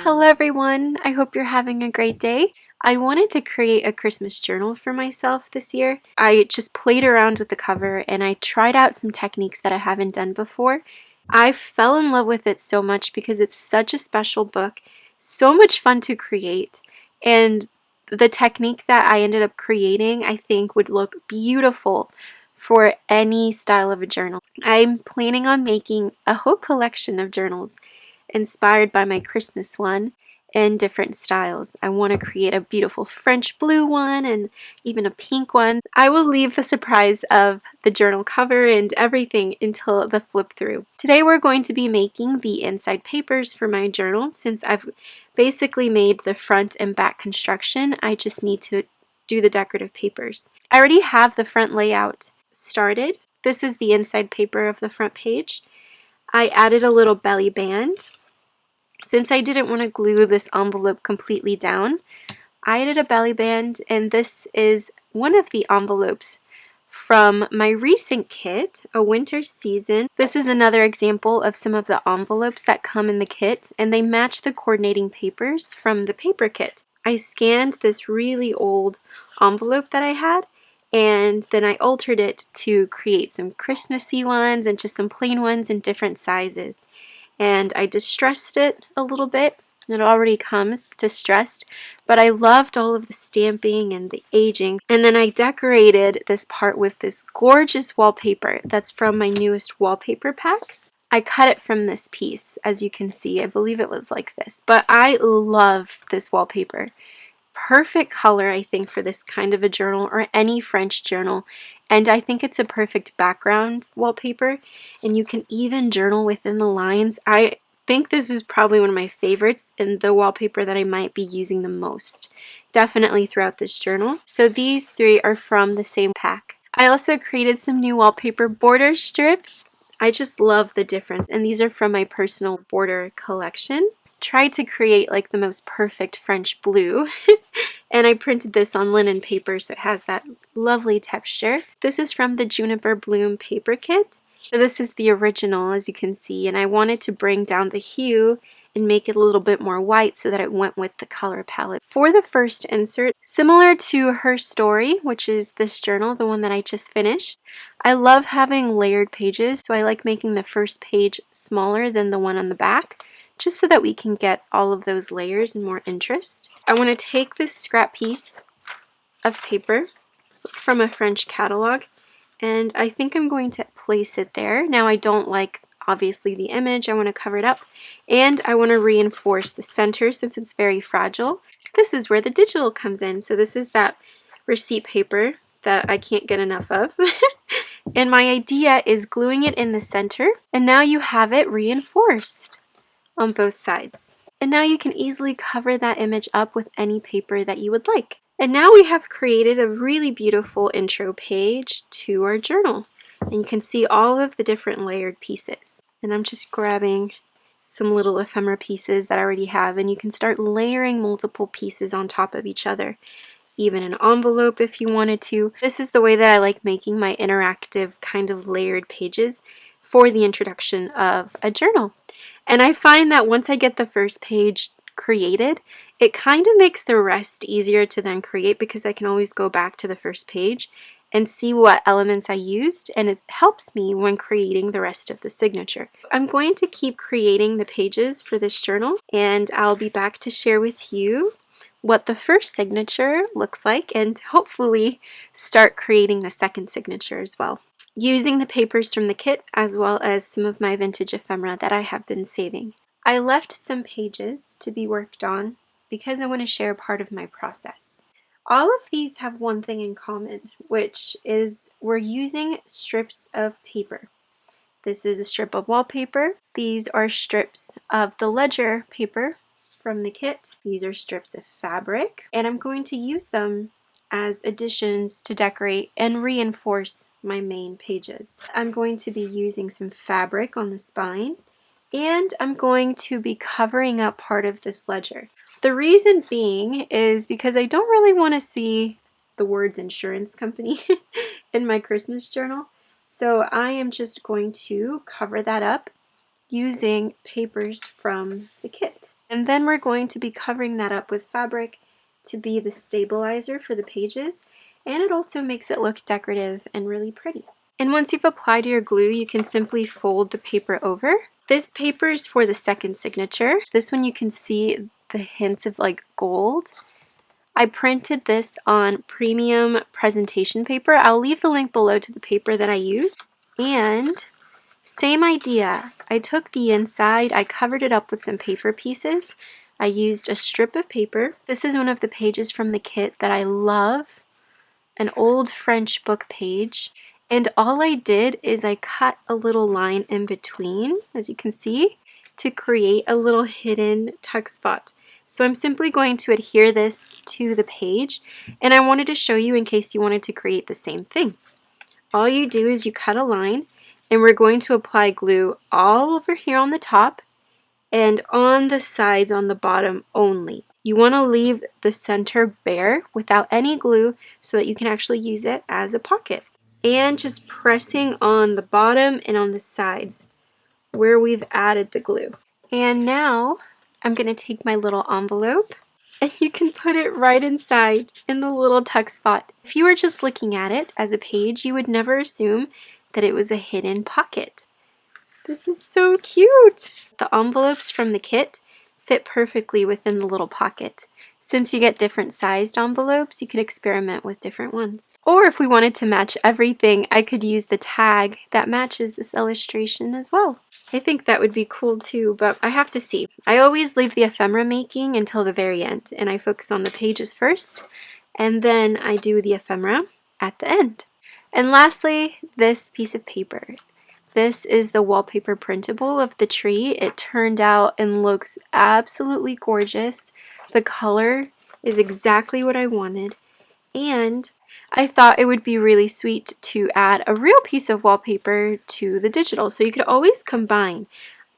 Hello everyone, I hope you're having a great day. I wanted to create a Christmas journal for myself this year. I just played around with the cover and I tried out some techniques that I haven't done before. I fell in love with it so much because it's such a special book, so much fun to create, and the technique that I ended up creating I think would look beautiful for any style of a journal. I'm planning on making a whole collection of journals inspired by my Christmas one in different styles. I want to create a beautiful French blue one and even a pink one. I will leave the surprise of the journal cover and everything until the flip through. Today we're going to be making the inside papers for my journal. Since I've basically made the front and back construction, I just need to do the decorative papers. I already have the front layout started. This is the inside paper of the front page. I added a little belly band. Since I didn't want to glue this envelope completely down, I added a belly band, and this is one of the envelopes from my recent kit, a winter season. This is another example of some of the envelopes that come in the kit, and they match the coordinating papers from the paper kit. I scanned this really old envelope that I had, and then I altered it to create some Christmassy ones and just some plain ones in different sizes. And I distressed it a little bit. It already comes distressed, but I loved all of the stamping and the aging. And then I decorated this part with this gorgeous wallpaper that's from my newest wallpaper pack. I cut it from this piece, as you can see. I believe it was like this, but I love this wallpaper. Perfect color, I think, for this kind of a journal or any French journal. And I think it's a perfect background wallpaper, and you can even journal within the lines. I think this is probably one of my favorites and the wallpaper that I might be using the most, definitely throughout this journal. So these three are from the same pack. I also created some new wallpaper border strips. I just love the difference, and these are from my personal border collection. Tried to create like the most perfect French blue and I printed this on linen paper so it has that lovely texture. This is from the Juniper Bloom paper kit. So this is the original, as you can see, and I wanted to bring down the hue and make it a little bit more white so that it went with the color palette. For the first insert, similar to Her Story, which is this journal, the one that I just finished, I love having layered pages, so I like making the first page smaller than the one on the back, just so that we can get all of those layers and more interest. I want to take this scrap piece of paper from a French catalog, and I think I'm going to place it there. Now I don't like, obviously, the image. I want to cover it up, and I want to reinforce the center since it's very fragile. This is where the digital comes in. So this is that receipt paper that I can't get enough of. And my idea is gluing it in the center, and now you have it reinforced on both sides. And now you can easily cover that image up with any paper that you would like. And now we have created a really beautiful intro page to our journal. And you can see all of the different layered pieces. And I'm just grabbing some little ephemera pieces that I already have, and you can start layering multiple pieces on top of each other. Even an envelope if you wanted to. This is the way that I like making my interactive kind of layered pages for the introduction of a journal. And I find that once I get the first page created, it kind of makes the rest easier to then create because I can always go back to the first page and see what elements I used, and it helps me when creating the rest of the signature. I'm going to keep creating the pages for this journal, and I'll be back to share with you what the first signature looks like and hopefully start creating the second signature as well, using the papers from the kit as well as some of my vintage ephemera that I have been saving. I left some pages to be worked on because I want to share part of my process. All of these have one thing in common, which is we're using strips of paper. This is a strip of wallpaper. These are strips of the ledger paper from the kit. These are strips of fabric, and I'm going to use them as additions to decorate and reinforce my main pages. I'm going to be using some fabric on the spine, and I'm going to be covering up part of this ledger. The reason being is because I don't really want to see the words insurance company in my Christmas journal, so I am just going to cover that up using papers from the kit. And then we're going to be covering that up with fabric to be the stabilizer for the pages, and it also makes it look decorative and really pretty. And once you've applied your glue, you can simply fold the paper over. This paper is for the second signature. This one you can see the hints of like gold. I printed this on premium presentation paper. I'll leave the link below to the paper that I used. And same idea. I took the inside, I covered it up with some paper pieces. I used a strip of paper. This is one of the pages from the kit that I love, an old French book page. And all I did is I cut a little line in between, as you can see, to create a little hidden tuck spot. So I'm simply going to adhere this to the page, and I wanted to show you in case you wanted to create the same thing. All you do is you cut a line, and we're going to apply glue all over here on the top and on the sides on the bottom only. You want to leave the center bare without any glue so that you can actually use it as a pocket. And just pressing on the bottom and on the sides where we've added the glue. And now I'm going to take my little envelope, and you can put it right inside in the little tuck spot. If you were just looking at it as a page, you would never assume that it was a hidden pocket. This is so cute! The envelopes from the kit fit perfectly within the little pocket. Since you get different sized envelopes, you can experiment with different ones. Or if we wanted to match everything, I could use the tag that matches this illustration as well. I think that would be cool too, but I have to see. I always leave the ephemera making until the very end, and I focus on the pages first, and then I do the ephemera at the end. And lastly, this piece of paper. This is the wallpaper printable of the tree. It turned out and looks absolutely gorgeous. The color is exactly what I wanted, and I thought it would be really sweet to add a real piece of wallpaper to the digital, so you could always combine.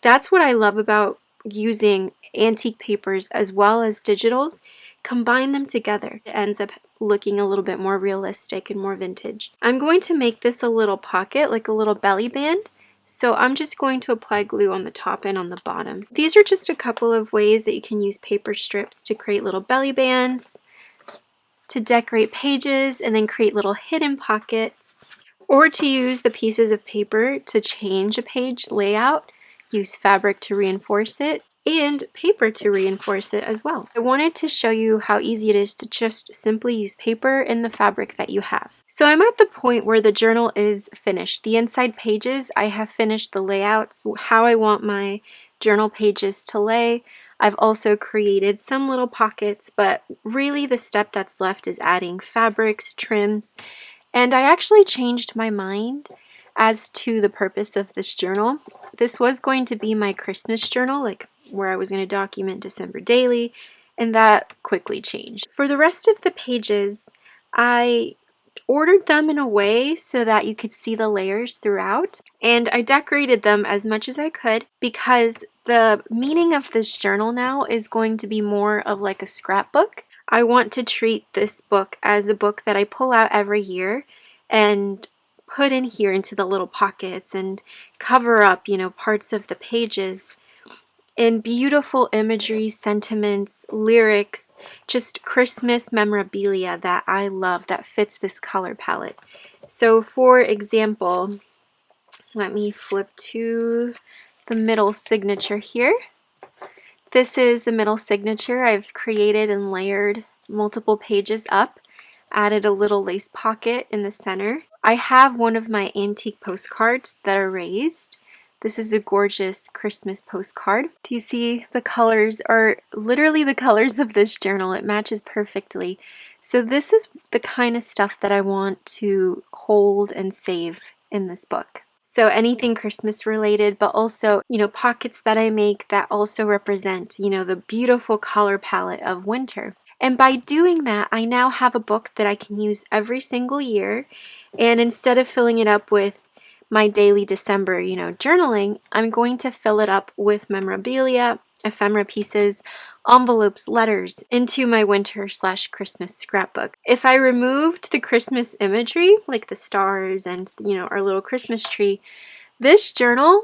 That's what I love about using antique papers as well as digitals. Combine them together. It ends up looking a little bit more realistic and more vintage. I'm going to make this a little pocket, like a little belly band. So I'm just going to apply glue on the top and on the bottom. These are just a couple of ways that you can use paper strips to create little belly bands, to decorate pages, and then create little hidden pockets, or to use the pieces of paper to change a page layout, use fabric to reinforce it, and paper to reinforce it as well. I wanted to show you how easy it is to just simply use paper and the fabric that you have. So I'm at the point where the journal is finished. The inside pages, I have finished the layouts, how I want my journal pages to lay. I've also created some little pockets, but really the step that's left is adding fabrics, trims, and I actually changed my mind as to the purpose of this journal. This was going to be my Christmas journal, like where I was going to document December daily, and that quickly changed. For the rest of the pages, I ordered them in a way so that you could see the layers throughout, and I decorated them as much as I could because the meaning of this journal now is going to be more of like a scrapbook. I want to treat this book as a book that I pull out every year and put in here into the little pockets and cover up, parts of the pages in beautiful imagery, sentiments, lyrics, just Christmas memorabilia that I love that fits this color palette. So for example, let me flip to the middle signature here. This is the middle signature. I've created and layered multiple pages up, added a little lace pocket in the center. I have one of my antique postcards that are raised. This is a gorgeous Christmas postcard. Do you see the colors are literally the colors of this journal? It matches perfectly. So this is the kind of stuff that I want to hold and save in this book. So anything Christmas related, but also, pockets that I make that also represent, the beautiful color palette of winter. And by doing that, I now have a book that I can use every single year. And instead of filling it up with my daily December, journaling, I'm going to fill it up with memorabilia, ephemera pieces, envelopes, letters into my winter/Christmas scrapbook. If I removed the Christmas imagery, like the stars and, our little Christmas tree, This journal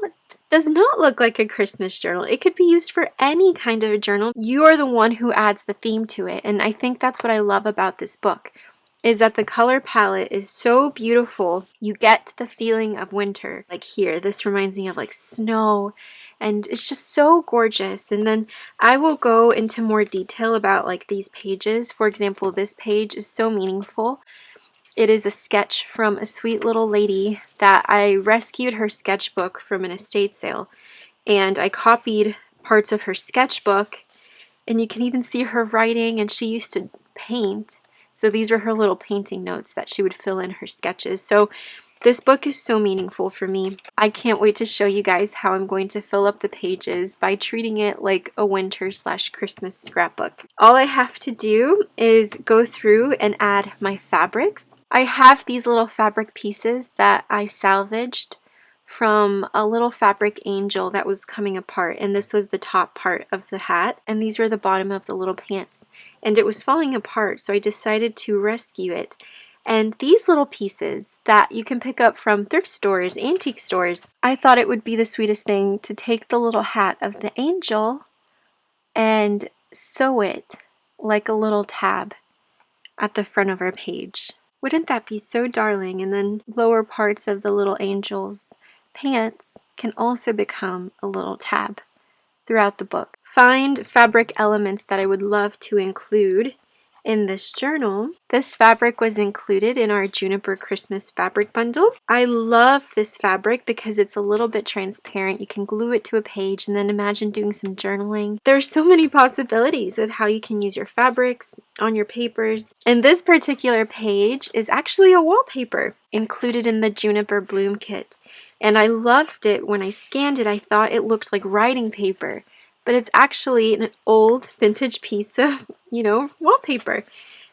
does not look like a Christmas journal. It could be used for any kind of journal. You are the one who adds the theme to it, and I think that's what I love about this book, is that the color palette is so beautiful. You get the feeling of winter. Like here, this reminds me of like snow, and it's just so gorgeous. And then I will go into more detail about like these pages. For example, this page is so meaningful. It is a sketch from a sweet little lady that I rescued her sketchbook from an estate sale, and I copied parts of her sketchbook, and you can even see her writing, and she used to paint. So these were her little painting notes that she would fill in her sketches. So this book is so meaningful for me. I can't wait to show you guys how I'm going to fill up the pages by treating it like a winter/Christmas scrapbook. All I have to do is go through and add my fabrics. I have these little fabric pieces that I salvaged from a little fabric angel that was coming apart, and this was the top part of the hat, and these were the bottom of the little pants, and it was falling apart, so I decided to rescue it. And these little pieces that you can pick up from thrift stores, antique stores, I thought it would be the sweetest thing to take the little hat of the angel and sew it like a little tab at the front of our page. Wouldn't that be so darling? And then lower parts of the little angel's pants can also become a little tab throughout the book. Find fabric elements that I would love to include in this journal. This fabric was included in our Juniper Christmas fabric bundle. I love this fabric because it's a little bit transparent. You can glue it to a page and then imagine doing some journaling. There's so many possibilities with how you can use your fabrics on your papers. And this particular page is actually a wallpaper included in the Juniper Bloom kit. And I loved it. When I scanned it, I thought it looked like writing paper, but it's actually an old vintage piece of, wallpaper.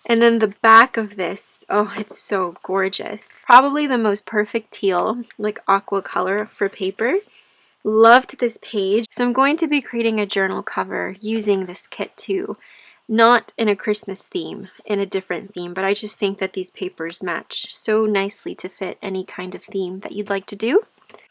And then the back of this, oh, it's so gorgeous. Probably the most perfect teal, like aqua color for paper. Loved this page. So I'm going to be creating a journal cover using this kit too. Not in a Christmas theme, in a different theme, but I just think that these papers match so nicely to fit any kind of theme that you'd like to do.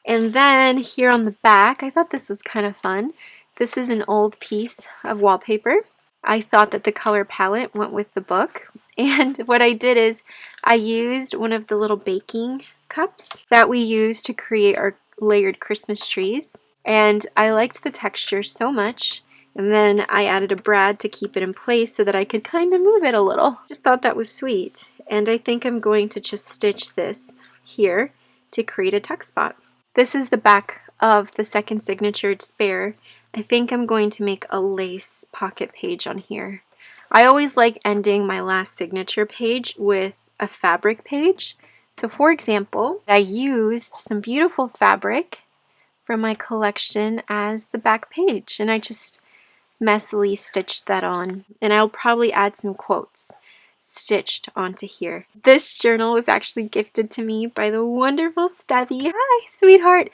And then here on the back, I thought this was kind of fun. This is an old piece of wallpaper. I thought that the color palette went with the book. And what I did is I used one of the little baking cups that we use to create our layered Christmas trees. And I liked the texture so much. And then I added a brad to keep it in place so that I could kind of move it a little. Just thought that was sweet. And I think I'm going to just stitch this here to create a tuck spot. This is the back of the second signature spare. I think I'm going to make a lace pocket page on here. I always like ending my last signature page with a fabric page. So for example, I used some beautiful fabric from my collection as the back page, and I just messily stitched that on. And I'll probably add some quotes stitched onto here. This journal was actually gifted to me by the wonderful Steffi. Hi, sweetheart.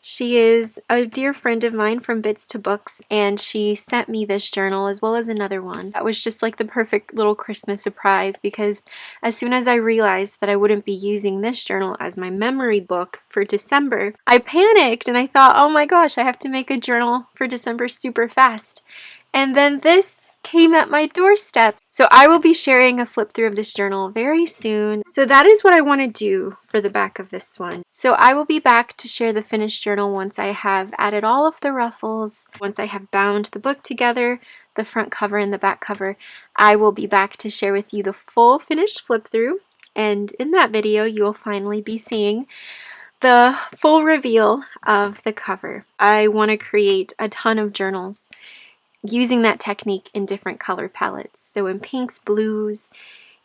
She is a dear friend of mine from Bits to Books, and she sent me this journal as well as another one. That was just like the perfect little Christmas surprise, because as soon as I realized that I wouldn't be using this journal as my memory book for December, I panicked and I thought, oh my gosh, I have to make a journal for December super fast. And then this came at my doorstep. So I will be sharing a flip through of this journal very soon. So that is what I want to do for the back of this one. So I will be back to share the finished journal once I have added all of the ruffles, once I have bound the book together, the front cover and the back cover. I will be back to share with you the full finished flip through. And in that video, you will finally be seeing the full reveal of the cover. I want to create a ton of journals using that technique in different color palettes. So in pinks, blues,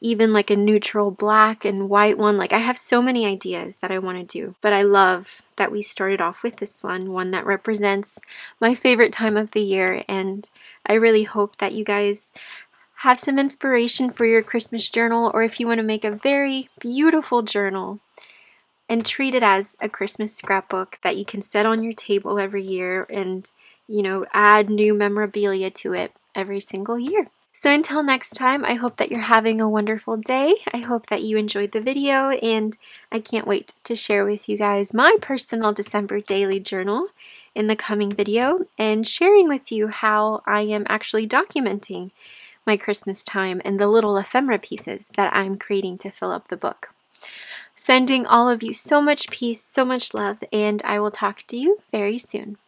even like a neutral black and white one. Like I have so many ideas that I want to do, but I love that we started off with this one that represents my favorite time of the year. And I really hope that you guys have some inspiration for your Christmas journal, or if you want to make a very beautiful journal and treat it as a Christmas scrapbook that you can set on your table every year and add new memorabilia to it every single year. So until next time, I hope that you're having a wonderful day. I hope that you enjoyed the video, and I can't wait to share with you guys my personal December daily journal in the coming video and sharing with you how I am actually documenting my Christmas time and the little ephemera pieces that I'm creating to fill up the book. Sending all of you so much peace, so much love, and I will talk to you very soon.